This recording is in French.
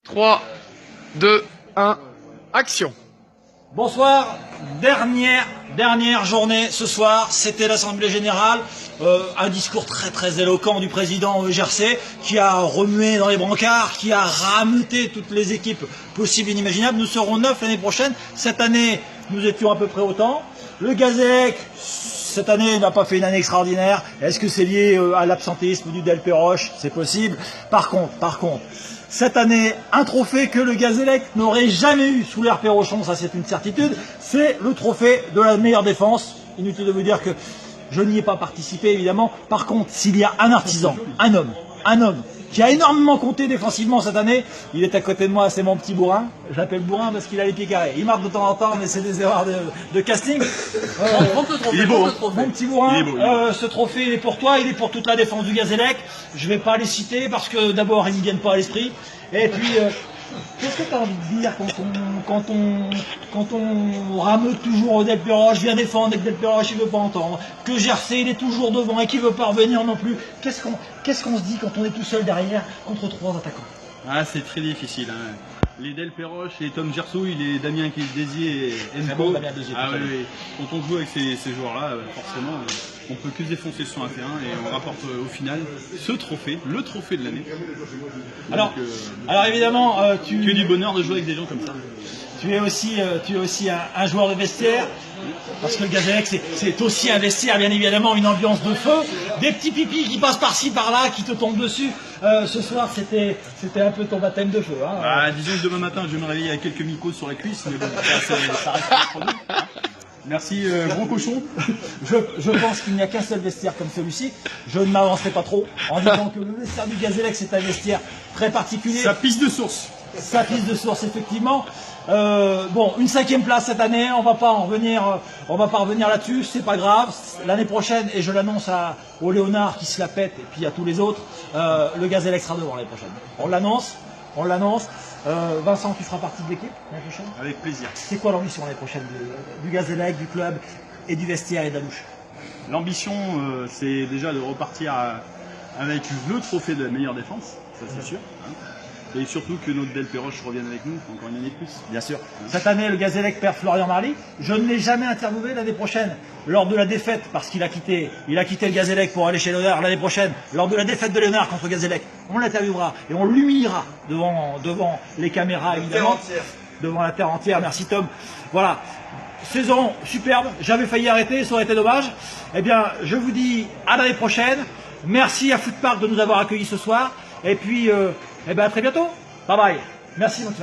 3, 2, 1, action. Bonsoir, dernière journée ce soir, c'était l'Assemblée Générale, un discours très éloquent du président Gercé qui a remué dans les brancards, qui a rameuté toutes les équipes possibles et inimaginables. Nous serons 9 l'année prochaine, cette année nous étions à peu près autant. Le Gazélec, cette année, n'a pas fait une année extraordinaire. Est-ce que c'est lié à l'absentéisme du Del Perroche? C'est possible. Par contre, cette année, un trophée que le Gazélec n'aurait jamais eu sous l'ère Perrochon, ça c'est une certitude, c'est le trophée de la meilleure défense. Inutile de vous dire que je n'y ai pas participé, évidemment. Par contre, s'il y a un artisan, un homme, qui a énormément compté défensivement cette année, il est à côté de moi, c'est mon petit bourrin. Je l'appelle bourrin parce qu'il a les pieds carrés. Il marque de temps en temps, mais c'est des erreurs de casting. Il est beau, Mon petit bourrin, ce trophée il est pour toi, il est pour toute la défense du Gazélec. Je ne vais pas les citer parce que d'abord ils ne viennent pas à l'esprit. Et puis, qu'est-ce que tu as envie de dire quand on rameute toujours au Del Perroche, vient défendre et que Del Perroche il ne veut pas entendre, que Gercé il est toujours devant et qu'il ne veut pas revenir non plus. Qu'est-ce qu'on se dit quand on est tout seul derrière contre 3 attaquants? Ah, c'est très difficile. Hein. Les Del Perroche et Tom Gersouille, les Damien Désier et Enco. Ah oui. Quand on joue avec ces joueurs-là, forcément, on peut que se défoncer sur un terrain et on rapporte au final ce trophée, le trophée de l'année. Alors évidemment, tu as du bonheur de jouer avec des gens comme ça. Tu es aussi un joueur de vestiaire, parce que le Gazélec c'est aussi un vestiaire, bien évidemment, une ambiance de feu, des petits pipis qui passent par-ci par-là, qui te tombent dessus. Ce soir c'était un peu ton baptême de feu. Hein. Bah, disons que demain matin je vais me réveiller avec quelques mycoses sur la cuisse, mais bon, ça reste pas produit. Merci gros cochon. Je pense qu'il n'y a qu'un seul vestiaire comme celui-ci. Je ne m'avancerai pas trop en disant que le vestiaire du Gazélec c'est un vestiaire très particulier. Sa piste de source. Sa piste de source, effectivement. Bon, une 5e place cette année, on va pas revenir là-dessus, c'est pas grave. L'année prochaine, et je l'annonce au Léonard qui se la pète, et puis à tous les autres, le Gazélec sera devant l'année prochaine. On l'annonce. Vincent, tu feras partie de l'équipe l'année prochaine? Avec plaisir. C'est quoi l'ambition l'année prochaine du Gazélec, du club, et du vestiaire et d'Alouche? L'ambition, c'est déjà de repartir avec le trophée de la meilleure défense, ça c'est sûr. Hein. Et surtout que notre Del Perroche revienne avec nous, encore une année de plus. Bien sûr. Cette année, le Gazélec perd Florian Marly. Je ne l'ai jamais interviewé l'année prochaine, lors de la défaite, parce qu'il a quitté le Gazélec pour aller chez Léonard l'année prochaine, lors de la défaite de Léonard contre Gazélec. On l'interviewera et on l'humiliera devant les caméras, évidemment. Devant la terre entière. Merci Tom. Voilà. Saison superbe. J'avais failli arrêter, ça aurait été dommage. Eh bien, je vous dis à l'année prochaine. Merci à Footpark de nous avoir accueillis ce soir. Et puis, à très bientôt. Bye bye. Merci.